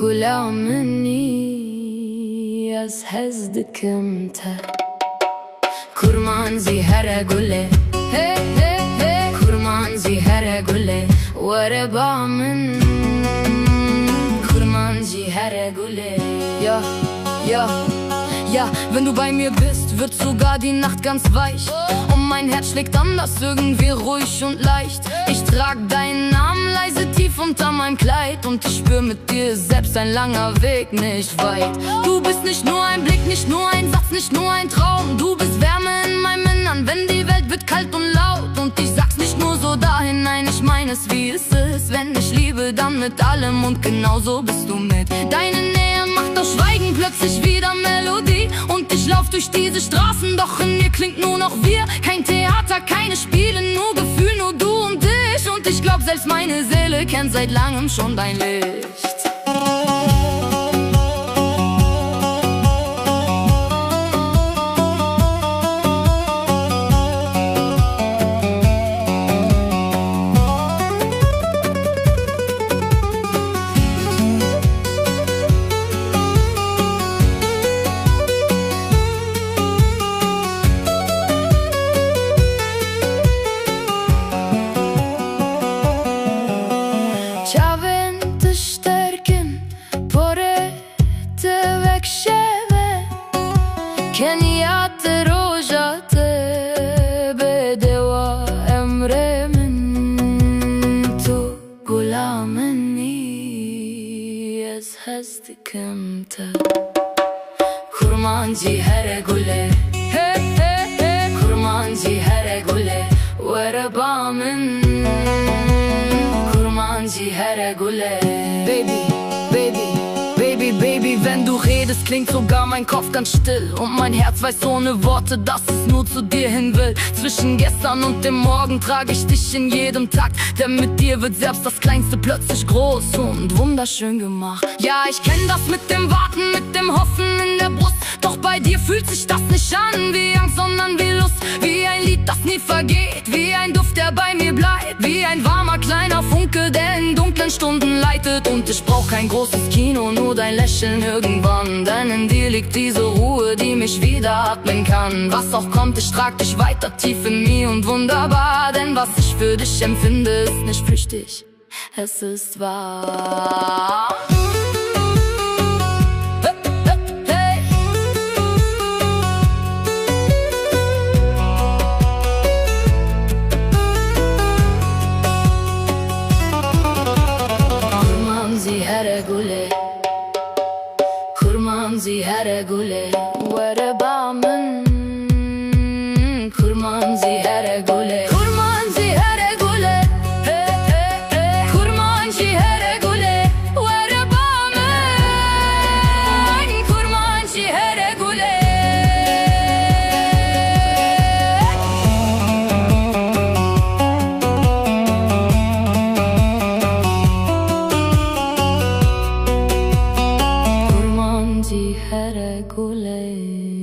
gula minni az hezdikimte Kurmanzi here gule Hey hey hey Kurmanzi here gule Wareba min Kurmanzi here gule Ja, ja, ja, wenn du bei mir bist, wird sogar die Nacht ganz weich Und mein Herz schlägt anders, irgendwie ruhig und leicht Ich trag deinen Namen leise tief unter meinem Kleid Und ich spür mit dir selbst ein langer Weg nicht weit Du bist nicht nur ein Blick, nicht nur ein Satz, nicht nur ein Traum Du bist Wärme in meinem Innern, wenn die Welt wird kalt und laut Und ich sag's nicht nur so dahin, nein, ich meine es wie es ist Wenn ich liebe, dann mit allem und genauso bist du mit Deine Nähe macht das Schweigen plötzlich wieder Melodie Und ich lauf durch diese Straßen, doch in mir klingt nur noch wir Kein Theater, keine Spiele, nur Gefühl, nur du und ich Und ich glaub, selbst meine Seele kennt seit langem schon dein Licht Keniyat rojat bedewa emre min tu gulamni az hastikimte Kurmanji here gule Hey hey hey Kurmanji here gule Wareba min Kurmanji here gule Baby, baby Baby, Baby, wenn du redest, klingt sogar mein Kopf ganz still Und mein Herz weiß ohne Worte, dass es nur zu dir hin will Zwischen gestern und dem Morgen trage ich dich in jedem Takt Denn mit dir wird selbst das Kleinste plötzlich groß und wunderschön gemacht Ja, ich kenn das mit dem Warten, mit dem Hoffen in der Brust Doch bei dir fühlt sich das nicht an wie Angst, sondern wie Lust Wie ein Lied, das nie vergeht, wie ein Duft, der bei mir bleibt Wie ein warmer kleiner Funke, der in dunklen Stunden leitet Und ich brauch kein großes Kino, nur dein Lächeln irgendwann Denn in dir liegt diese Ruhe, die mich wieder atmen kann Was auch kommt, ich trag dich weiter tief in mir und wunderbar Denn was ich für dich empfinde, ist nicht flüchtig, es ist wahr Kurmanzi here gule Wareba min Kurmanzi here gule Kurmanzi here gule Hey hey hey Kurmanzi here gule Wareba min Kurmanzi here gule Kurmanzi here gule